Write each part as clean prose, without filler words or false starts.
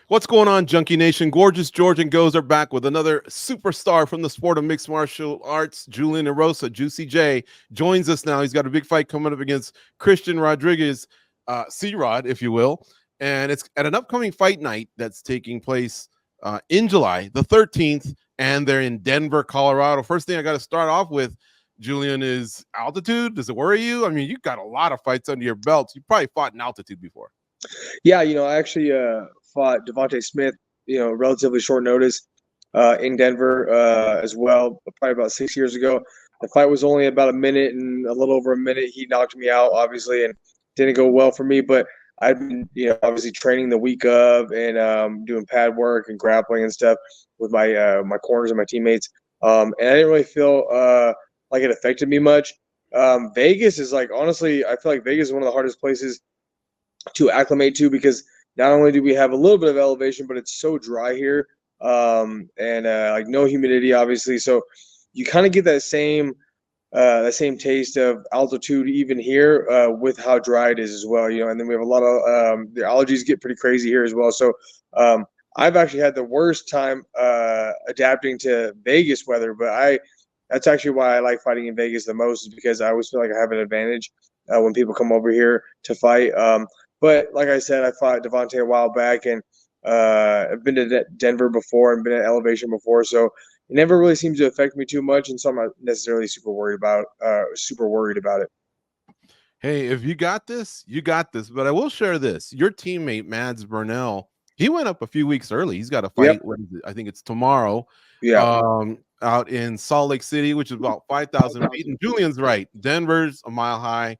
What's going on, Junkie Nation? Gorgeous George and Goes are back with another superstar from the sport of mixed martial arts. Julian Erosa, Juicy J, joins us now. He's got a big fight coming up against Christian Rodriguez, C-Rod, if you will. And it's at an upcoming fight night that's taking place in July, the 13th, and they're in Denver, Colorado. First thing I got to start off with, Julian, is altitude. Does it worry you? I mean, you've got a lot of fights under your belt. You probably fought in altitude before. Yeah, I actually fought Devontae Smith, relatively short notice in Denver as well, probably about 6 years ago. The fight was only about a minute and a little over a minute. He knocked me out, obviously, and didn't go well for me. But I've been, obviously training the week of and doing pad work and grappling and stuff with my my corners and my teammates. And I didn't really feel like it affected me much. Vegas is honestly, I feel like Vegas is one of the hardest places to acclimate to, because not only do we have a little bit of elevation, but it's so dry here, and no humidity, obviously. So you kind of get that same taste of altitude even here with how dry it is as well. And then we have a lot of the allergies get pretty crazy here as well. So I've actually had the worst time adapting to Vegas weather, but that's actually why I like fighting in Vegas the most, is because I always feel like I have an advantage when people come over here to fight. But like I said, I fought Devontae a while back, and I've been to Denver before and been at elevation before, so it never really seems to affect me too much, and so I'm not necessarily super worried about it. Hey, if you got this, you got this. But I will share this: your teammate Mads Burnell, he went up a few weeks early. He's got a fight. Yep. What is it? I think it's tomorrow. Yeah. Out in Salt Lake City, which is about 5,000 feet. And Julian's right. Denver's a mile high.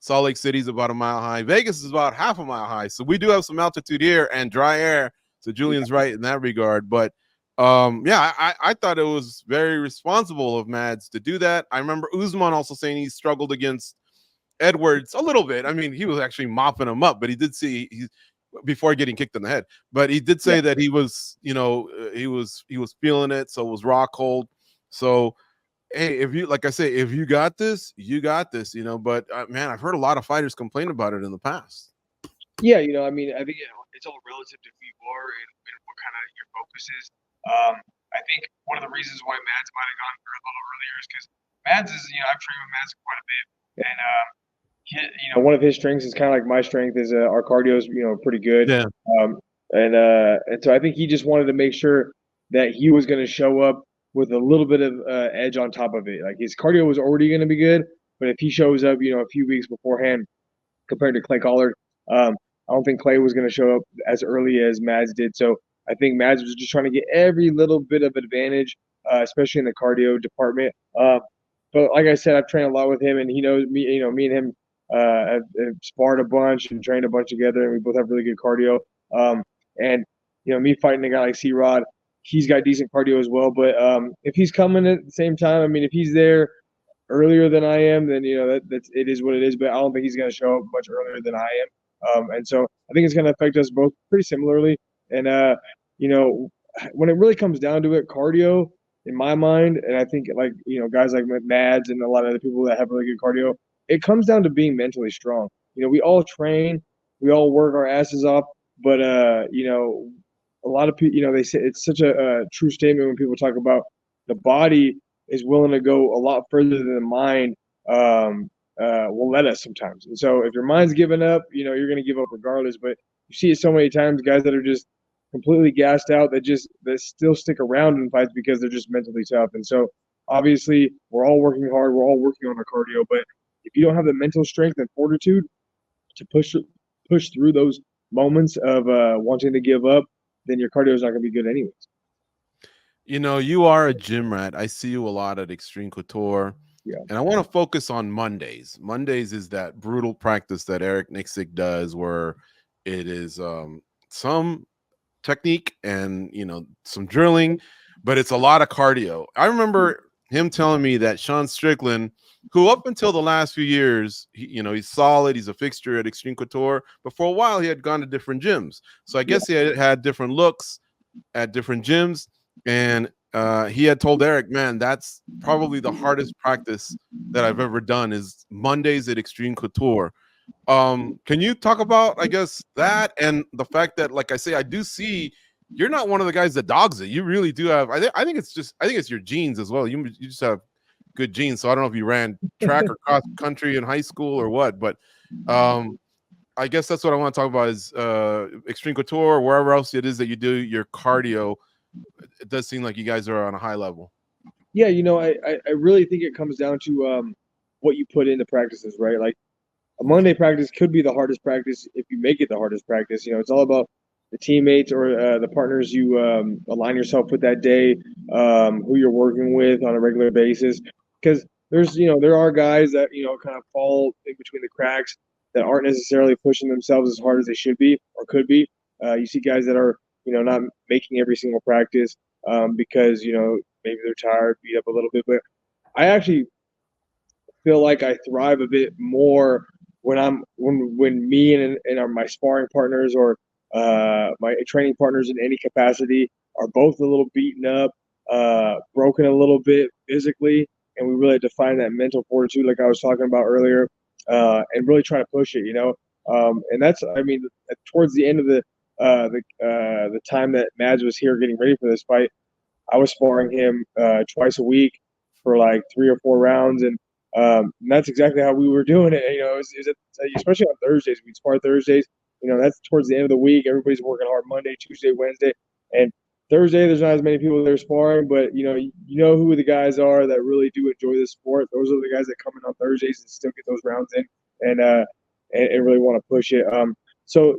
Salt Lake City's about a mile high. Vegas is about half a mile high. So we do have some altitude here and dry air. So Julian's right in that regard. But I thought it was very responsible of Mads to do that. I remember Usman also saying he struggled against Edwards a little bit. I mean, he was actually mopping him up, but he did see before getting kicked in the head. But he did say that he was, he was feeling it. So it was raw cold. So hey, if you, like I say, if you got this, you got this, but man, I've heard a lot of fighters complain about it in the past. Yeah, I mean, I think it's all relative to who you are and what kind of your focus is. I think one of the reasons why Mads might have gone through a little earlier is because Mads is, I've trained with Mads quite a bit, and one of his strengths is kind of like my strength is our cardio is, pretty good. Yeah. And so I think he just wanted to make sure that he was going to show up with a little bit of edge on top of it. Like his cardio was already going to be good, but if he shows up, a few weeks beforehand compared to Clay Collard, I don't think Clay was going to show up as early as Mads did. So I think Mads was just trying to get every little bit of advantage, especially in the cardio department. But like I said, I've trained a lot with him, and he knows me. Me and him have sparred a bunch and trained a bunch together, and we both have really good cardio. And me fighting a guy like C-Rod, he's got decent cardio as well. But if he's coming at the same time, I mean, if he's there earlier than I am, then that's it is what it is. But I don't think he's going to show up much earlier than I am. And so I think it's going to affect us both pretty similarly. And when it really comes down to it, cardio, in my mind, and I think guys like Mads and a lot of other people that have really good cardio, it comes down to being mentally strong. We all train, we all work our asses off, but a lot of people, they say it's such a true statement when people talk about the body is willing to go a lot further than the mind will let us sometimes. And so if your mind's giving up, you're going to give up regardless. But you see it so many times, guys that are just completely gassed out that still stick around in fights because they're just mentally tough. And so obviously we're all working hard. We're all working on our cardio. But if you don't have the mental strength and fortitude to push through those moments of wanting to give up, then your cardio is not going to be good anyways. You are a gym rat. I see you a lot at Extreme Couture. Yeah. And I want to focus on Mondays. Mondays is that brutal practice that Eric Nixick does where it is some technique and, some drilling, but it's a lot of cardio. I remember him telling me that Sean Strickland, who up until the last few years, he's solid. He's a fixture at Extreme Couture. But for a while, he had gone to different gyms. So I guess he had different looks at different gyms. And he had told Eric, man, that's probably the hardest practice that I've ever done is Mondays at Extreme Couture. Can you talk about, I guess, that and the fact that, like I say, I do see you're not one of the guys that dogs it. You really do have. I think it's your genes as well. You just have good genes. So I don't know if you ran track or cross country in high school or what, but I guess that's what I want to talk about is Extreme Couture or wherever else it is that you do your cardio. It does seem like you guys are on a high level. Yeah, I really think it comes down to what you put into practices, right? Like a Monday practice could be the hardest practice if you make it the hardest practice. It's all about the teammates or the partners you align yourself with that day, who you're working with on a regular basis. Because there are guys that kind of fall in between the cracks that aren't necessarily pushing themselves as hard as they should be or could be. You see guys that are not making every single practice because maybe they're tired, beat up a little bit. But I actually feel like I thrive a bit more when me and my sparring partners or my training partners in any capacity are both a little beaten up, broken a little bit physically, and we really define that mental fortitude, like I was talking about earlier, and really try to push it. And that's, I mean, towards the end of the time that Mads was here getting ready for this fight, I was sparring him twice a week for like 3 or 4 rounds, and that's exactly how we were doing it. Especially on Thursdays, we'd spar Thursdays. That's towards the end of the week. Everybody's working hard Monday, Tuesday, Wednesday, and Thursday. There's not as many people there sparring, but you know who the guys are that really do enjoy the sport. Those are the guys that come in on Thursdays and still get those rounds in, and really want to push it. So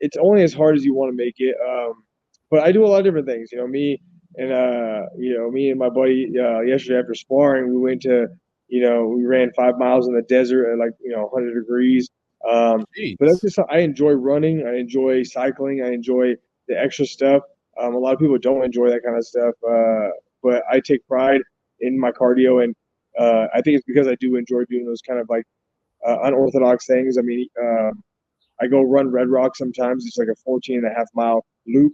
it's only as hard as you want to make it. But I do a lot of different things. Me and my buddy yesterday after sparring, we went to we ran 5 miles in the desert at 100 degrees. But that's just, I enjoy running. I enjoy cycling. I enjoy the extra stuff. A lot of people don't enjoy that kind of stuff. But I take pride in my cardio. And I think it's because I do enjoy doing those kind of unorthodox things. I mean, I go run Red Rock sometimes. It's like a 14.5-mile loop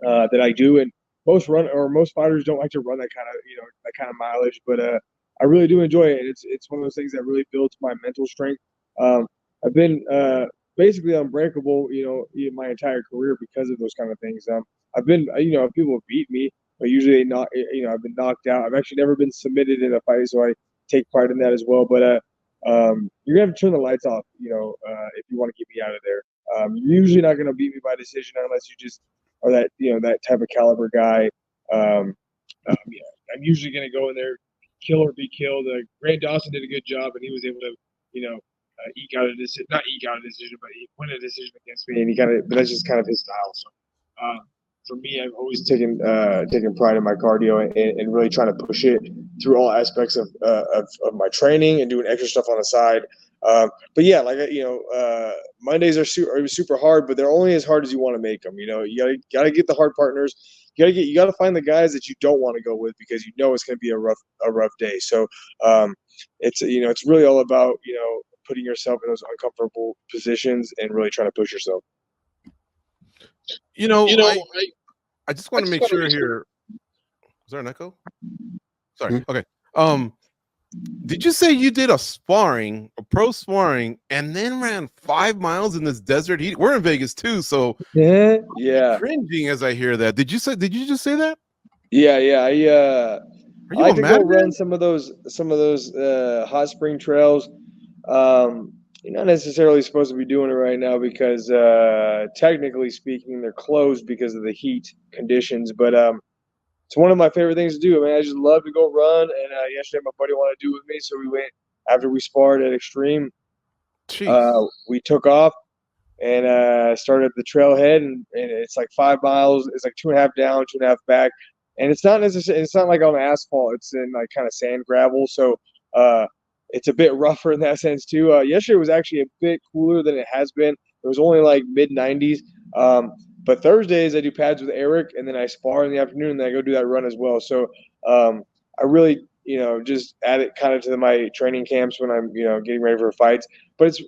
that I do. And most fighters don't like to run that kind of mileage. But I really do enjoy it. It's one of those things that really builds my mental strength. I've been basically unbreakable, my entire career because of those kind of things. I've been, people have beat me, but usually not. I've been knocked out. I've actually never been submitted in a fight, so I take pride in that as well. But you're gonna have to turn the lights off, if you want to keep me out of there. You're usually not gonna beat me by decision unless you just are that that type of caliber guy. I'm usually gonna go in there, kill or be killed. Grant Dawson did a good job, and he was able to, eke out a decision, not eke out a decision, but he win a decision against me, and but that's just kind of his style. So, for me, I've always taken pride in my cardio and really trying to push it through all aspects of my training and doing extra stuff on the side. But yeah, Mondays are super hard, but they're only as hard as you want to make them. You gotta get the hard partners. You gotta find the guys that you don't want to go with because it's going to be a rough day. So it's really all about putting yourself in those uncomfortable positions and really trying to push yourself. I just want to make sure here. Is there an echo? Sorry. Okay. Did you say you did a pro sparring, and then ran 5 miles in this desert heat? We're in Vegas too, so yeah. I'm cringing as I hear that. Did you just say that? Yeah. I like to go run some of those hot spring trails. You're not necessarily supposed to be doing it right now because technically speaking, they're closed because of the heat conditions. But it's one of my favorite things to do. I mean, I just love to go run. And yesterday, my buddy wanted to do it with me, so we went after we sparred at Extreme. We took off and started the trailhead, and it's like 5 miles. It's like 2.5 down, 2.5 back, and it's not necessarily. It's not like on asphalt. It's in like kind of sand gravel. So it's a bit rougher in that sense too. Yesterday was actually a bit cooler than it has been. It was only like mid-90s. But Thursdays I do pads with Eric, and then I spar in the afternoon, and then I go do that run as well. So I really, just add it kind of to my training camps when I'm, getting ready for fights. But it's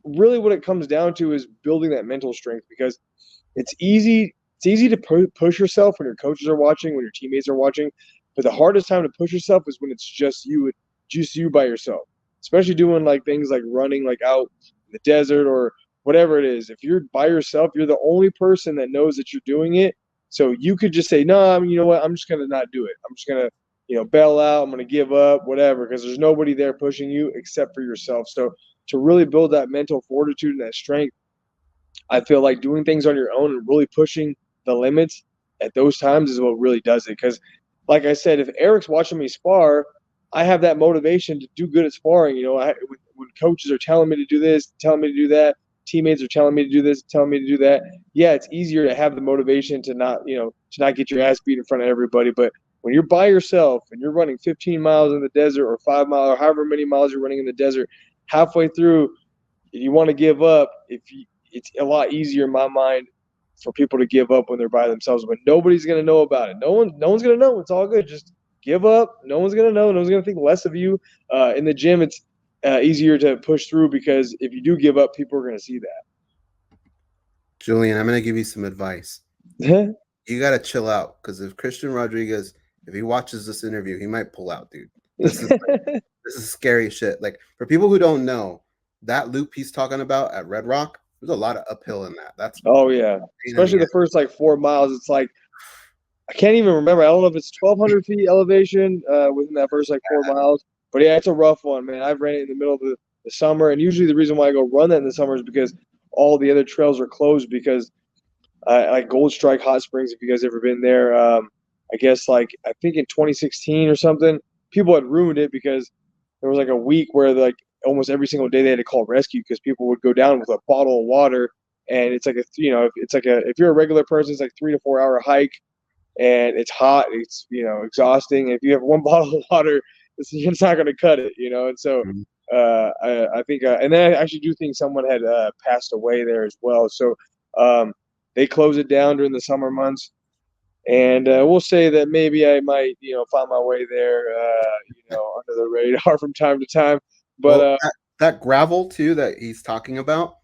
really what it comes down to is building that mental strength because it's easy. It's easy to push yourself when your coaches are watching, when your teammates are watching. But the hardest time to push yourself is when it's just you by yourself. Especially doing like things like running like out the desert or whatever it is. If you're by yourself, you're the only person that knows that you're doing it. So you could just say, no, you know what? I'm just going to not do it. I'm just going to, bail out. I'm going to give up, whatever, because there's nobody there pushing you except for yourself. So to really build that mental fortitude and that strength, I feel like doing things on your own and really pushing the limits at those times is what really does it. Because, like I said, if Eric's watching me spar, I have that motivation to do good at sparring. When coaches are telling me to do this, telling me to do that, teammates are telling me to do this, telling me to do that. Yeah, it's easier to have the motivation to not get your ass beat in front of everybody. But when you're by yourself and you're running 15 miles in the desert or 5 miles or however many miles you're running in the desert, halfway through, you want to give up. It's a lot easier in my mind for people to give up when they're by themselves, but nobody's going to know about it. No one's going to know. It's all good. Just give up. No one's going to know. No one's going to think less of you. In the gym, it's easier to push through because if you do give up, people are going to see that. Julian, I'm going to give you some advice. You got to chill out because if Christian Rodriguez, if he watches this interview, he might pull out, dude. This is scary shit. Like, for people who don't know, that loop he's talking about at Red Rock, there's a lot of uphill in that. That's yeah, especially the first 4 miles. It's like I can't even remember. I don't know if it's 1,200 feet elevation within that first 4 miles. But yeah, it's a rough one, man. I've ran it in the middle of the summer, and usually the reason why I go run that in the summer is because all the other trails are closed because like Gold Strike Hot Springs. If you guys ever been there, I guess I think in 2016 or something, people had ruined it because there was a week where almost every single day they had to call rescue because people would go down with a bottle of water, and it's if you're a regular person, it's 3 to 4 hour hike, and it's hot, it's exhausting. If you have one bottle of water, it's not going to cut it, And so I think, and then I actually do think someone had passed away there as well. So they close it down during the summer months. And we'll say that maybe I might, find my way there, under the radar from time to time. But that gravel too that he's talking about,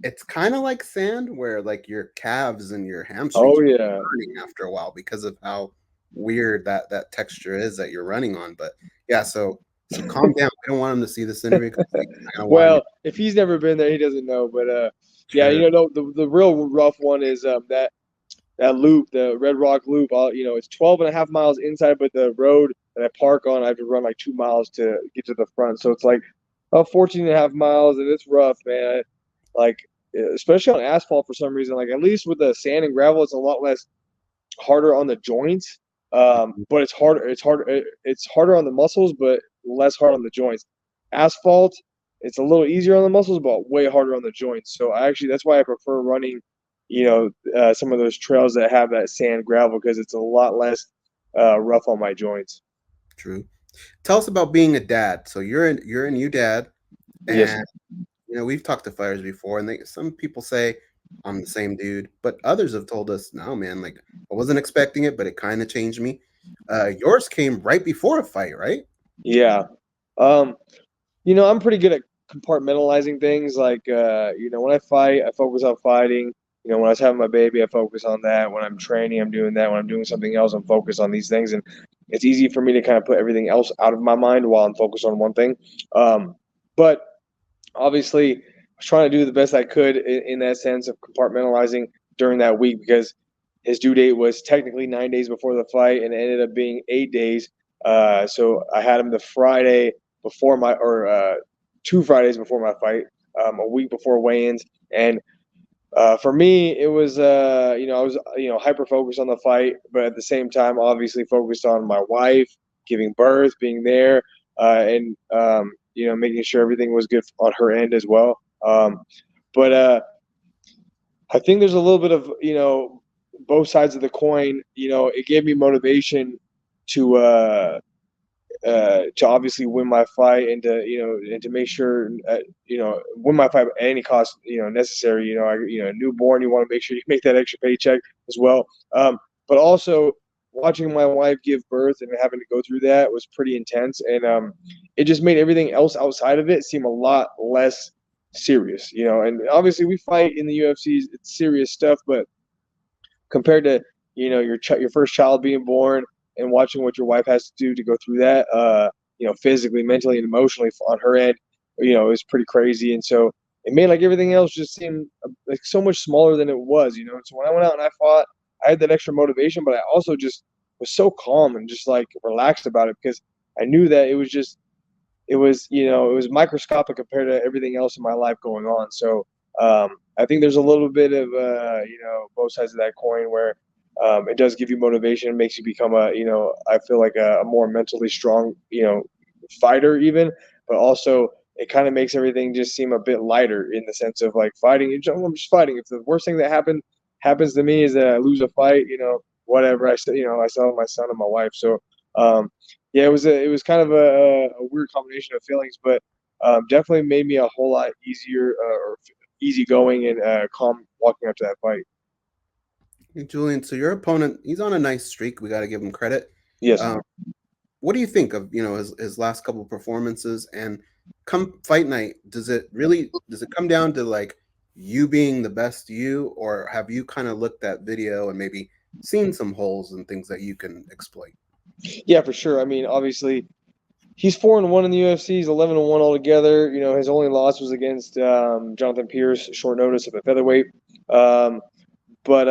it's kind of like sand where your calves and your hamstrings are burning after a while because of how weird that texture is that you're running on. But yeah, so calm down. I don't want him to see this interview. Well, if he's never been there, he doesn't know. But yeah, the real rough one is that loop, the Red Rock loop. It's 12.5 miles inside, but the road that I park on, I have to run 2 miles to get to the front. So it's 14.5 miles, and it's rough, man. Especially on asphalt for some reason. At least with the sand and gravel, it's a lot less harder on the joints. But it's harder. It's harder on the muscles, but less hard on the joints. Asphalt, it's a little easier on the muscles, but way harder on the joints. So that's why I prefer running, some of those trails that have that sand gravel because it's a lot less rough on my joints. True. Tell us about being a dad. So you're a new dad, and yes. We've talked to fighters before, and some people say I'm the same dude, but others have told us, no, man, I wasn't expecting it, but it kind of changed me. Yours came right before a fight, right? Yeah. I'm pretty good at compartmentalizing things. When I fight, I focus on fighting. When I was having my baby, I focus on that. When I'm training, I'm doing that. When I'm doing something else, I'm focused on these things. And it's easy for me to kind of put everything else out of my mind while I'm focused on one thing. But obviously, I was trying to do the best I could in that sense of compartmentalizing during that week because his due date was technically 9 days before the fight and it ended up being 8 days. So I had him the Friday before 2 Fridays before my fight, a week before weigh-ins. And for me, it was, I was, hyper focused on the fight, but at the same time, obviously focused on my wife, giving birth, being there, and making sure everything was good on her end as well. But I think there's a little bit of, both sides of the coin. It gave me motivation to obviously win my fight and to make sure win my fight at any cost necessary. A newborn, you want to make sure you make that extra paycheck as well. But also watching my wife give birth and having to go through that was pretty intense, and it just made everything else outside of it seem a lot less serious. And obviously we fight in the UFC, it's serious stuff, but compared to your first child being born and watching what your wife has to do to go through that, physically, mentally, and emotionally on her end, it was pretty crazy. And so it made like everything else just seem like so much smaller than it was, you know. And so when I went out and I fought, I had that extra motivation, but I also just was so calm and just like relaxed about it because I knew that it was microscopic compared to everything else in my life going on. So I think there's a little bit of both sides of that coin where it does give you motivation, it makes you become I feel like a more mentally strong, fighter even, but also it kind of makes everything just seem a bit lighter in the sense of like fighting. I'm just fighting. If the worst thing that happens to me is that I lose a fight, whatever. I still have my son and my wife. So yeah, it was kind of a weird combination of feelings, but definitely made me a whole lot easier or easygoing and calm walking up to that fight. Hey, Julian, so your opponent, he's on a nice streak. We got to give him credit. Yes. What do you think of his last couple of performances, and come fight night? Does it come down to like you being the best you, or have you kind of looked at video and maybe seen some holes and things that you can exploit? Yeah, for sure. I mean, obviously, he's 4-1 in the UFC. He's 11-1 altogether. His only loss was against Jonathan Pierce, short notice at the featherweight. But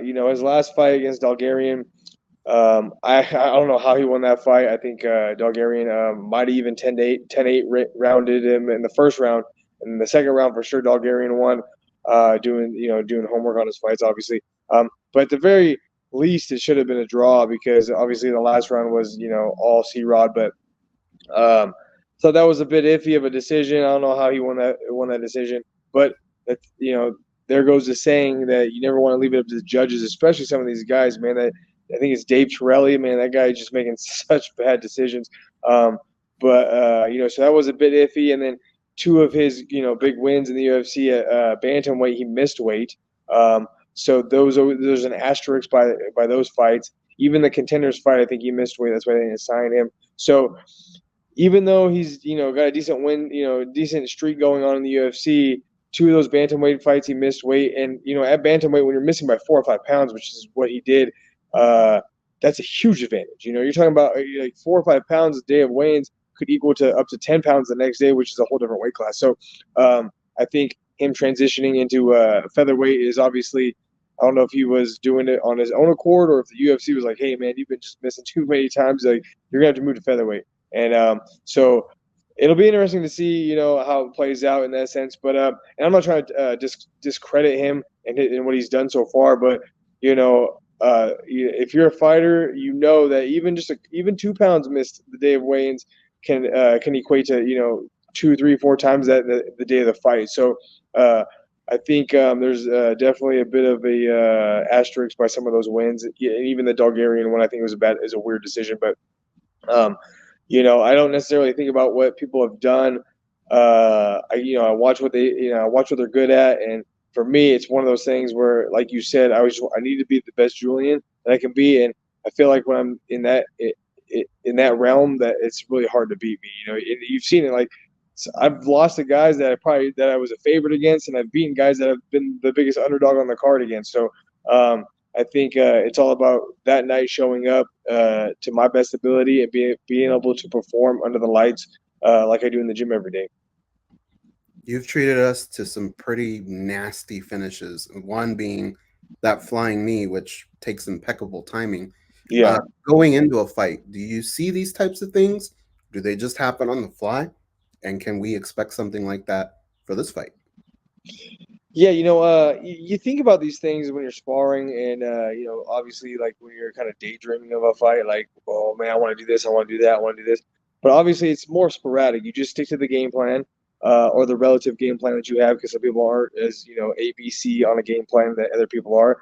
his last fight against Bulgarian, I don't know how he won that fight. I think Bulgarian might have even 10-8 rounded him in the first round. And in the second round, for sure, Bulgarian won, doing homework on his fights, obviously. But at the very least, it should have been a draw because obviously the last round was, all C-Rod. But so that was a bit iffy of a decision. I don't know how he won that decision. But, there goes the saying that you never want to leave it up to the judges, especially some of these guys, man. I think it's Dave Torelli, man. That guy is just making such bad decisions. So that was a bit iffy. And then two of his, big wins in the UFC at bantamweight, he missed weight. So there's an asterisk by those fights. Even the contenders fight, I think he missed weight. That's why they didn't sign him. So even though he's, got a decent win, decent streak going on in the UFC, two of those bantamweight fights, he missed weight. And, at bantamweight, when you're missing by 4 or 5 pounds, which is what he did, that's a huge advantage. You're talking about like 4 or 5 pounds a day of weigh-ins could equal to up to 10 pounds the next day, which is a whole different weight class. So I think him transitioning into featherweight is obviously, I don't know if he was doing it on his own accord or if the UFC was like, hey, man, you've been just missing too many times. Like, you're going to have to move to featherweight. And so it'll be interesting to see, how it plays out in that sense. But and I'm not trying to discredit him and what he's done so far. But, if you're a fighter, that even 2 pounds missed the day of weigh-ins can equate to 2, 3, 4 times that the day of the fight. So I think there's definitely a bit of a asterisk by some of those wins. Even the Bulgarian one, I think is a weird decision. But I don't necessarily think about what people have done. I watch what they're good at, and for me, it's one of those things where, like you said, I need to be the best Julian that I can be, and I feel like when I'm in that realm, that it's really hard to beat me. You've seen it. Like, I've lost to guys that I was a favorite against, and I've beaten guys that have been the biggest underdog on the card against. So I think it's all about that night showing up to my best ability and being able to perform under the lights like I do in the gym every day. You've treated us to some pretty nasty finishes, one being that flying knee, which takes impeccable timing. Yeah. Going into a fight, do you see these types of things? Do they just happen on the fly? And can we expect something like that for this fight? Yeah, you think about these things when you're sparring and, obviously, like, when you're kind of daydreaming of a fight, like, oh, man, I want to do this, I want to do that, I want to do this. But obviously, it's more sporadic. You just stick to the game plan or the relative game plan that you have, because some people aren't as, ABC on a game plan that other people are.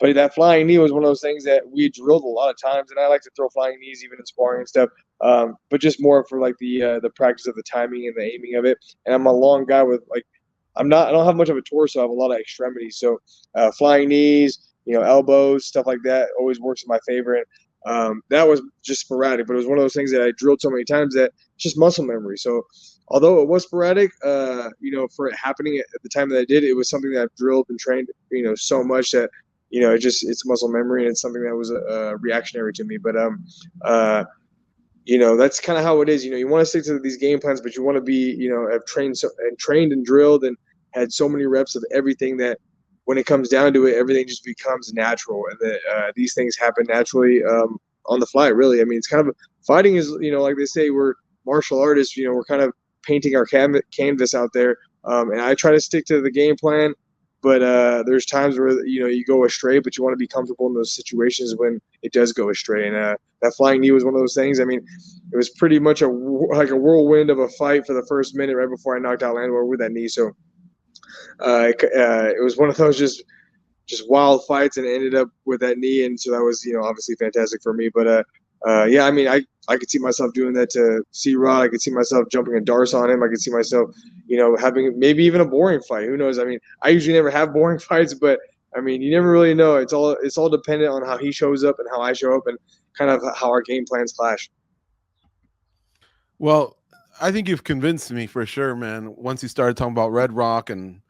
But that flying knee was one of those things that we drilled a lot of times, and I like to throw flying knees even in sparring and stuff, but just more for, like, the practice of the timing and the aiming of it. And I'm a long guy with, like, I don't have much of a torso. I have a lot of extremities. So flying knees, elbows, stuff like that always works in my favor. And that was just sporadic, but it was one of those things that I drilled so many times that it's just muscle memory. So although it was sporadic, for it happening at the time that I did, it was something that I've drilled and trained, so much that, it's muscle memory, and it's something that was reactionary to me. But that's kind of how it is. You want to stick to these game plans, but you want to be, have trained and drilled and had so many reps of everything that when it comes down to it, everything just becomes natural, and that these things happen naturally on the fly. Really, I mean, it's kind of fighting is, like they say, we're martial artists. We're kind of painting our canvas out there, and I try to stick to the game plan. But there's times where you go astray, but you want to be comfortable in those situations when it does go astray. And that flying knee was one of those things. I mean, it was pretty much like a whirlwind of a fight for the first minute right before I knocked out Landwehr with that knee. So it was one of those just wild fights, and it ended up with that knee. And so that was obviously fantastic for me. But yeah, I mean, I could see myself doing that to C-Rod. I could see myself jumping a Darce on him. I could see myself, having maybe even a boring fight. Who knows? I mean, I usually never have boring fights, but I mean, you never really know. It's all dependent on how he shows up and how I show up, and kind of how our game plans clash. Well, I think you've convinced me for sure, man. Once you started talking about Red Rock and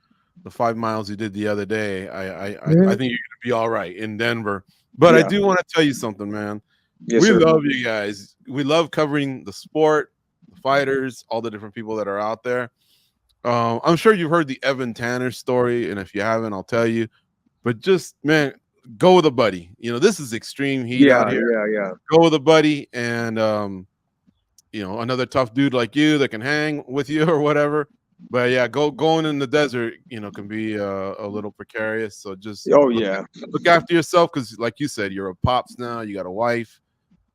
the 5 miles you did the other day, I think you're gonna be all right in Denver. But I do want to tell you something, man. Yes, we sir. love you guys. We love covering the sport, the fighters, all the different people that are out there. I'm sure you've heard the Evan Tanner story, and if you haven't, I'll tell you. But just, man, go with a buddy. This is extreme heat out here. Yeah. Go with a buddy, and another tough dude like you that can hang with you or whatever. But yeah, going in the desert, can be a little precarious. So just look after yourself, because like you said, you're a pops now. You got a wife.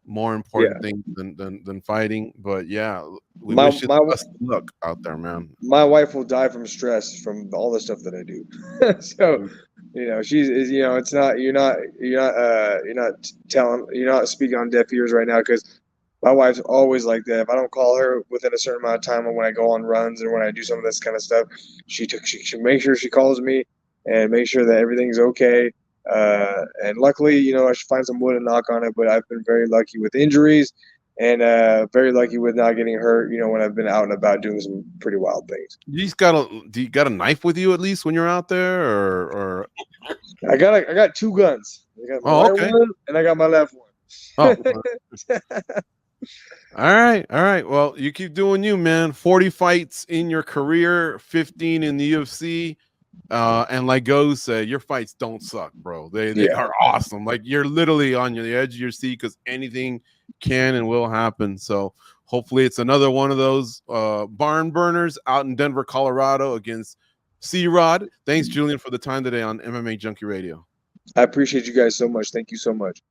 More important things than fighting. But yeah, we wish you the best of luck out there, man. My wife will die from stress from all the stuff that I do. So she's it's not you're not speaking on deaf ears right now, because my wife's always like that. If I don't call her within a certain amount of time, or when I go on runs or when I do some of this kind of stuff, she make sure she calls me and make sure that everything's okay. And luckily, I should find some wood and knock on it, but I've been very lucky with injuries, and very lucky with not getting hurt, when I've been out and about doing some pretty wild things. Do you got a knife with you at least when you're out there, or? I got 2 guns. I got my right one, and I got my left one. Oh. All right. Well, you keep doing you, man. 40 fights in your career, 15 in the UFC. And like Go said, your fights don't suck, bro. They are awesome. Like, you're literally on the edge of your seat, because anything can and will happen. So hopefully it's another one of those barn burners out in Denver, Colorado against C-Rod. Thanks, Julian, for the time today on MMA Junkie Radio. I appreciate you guys so much. Thank you so much.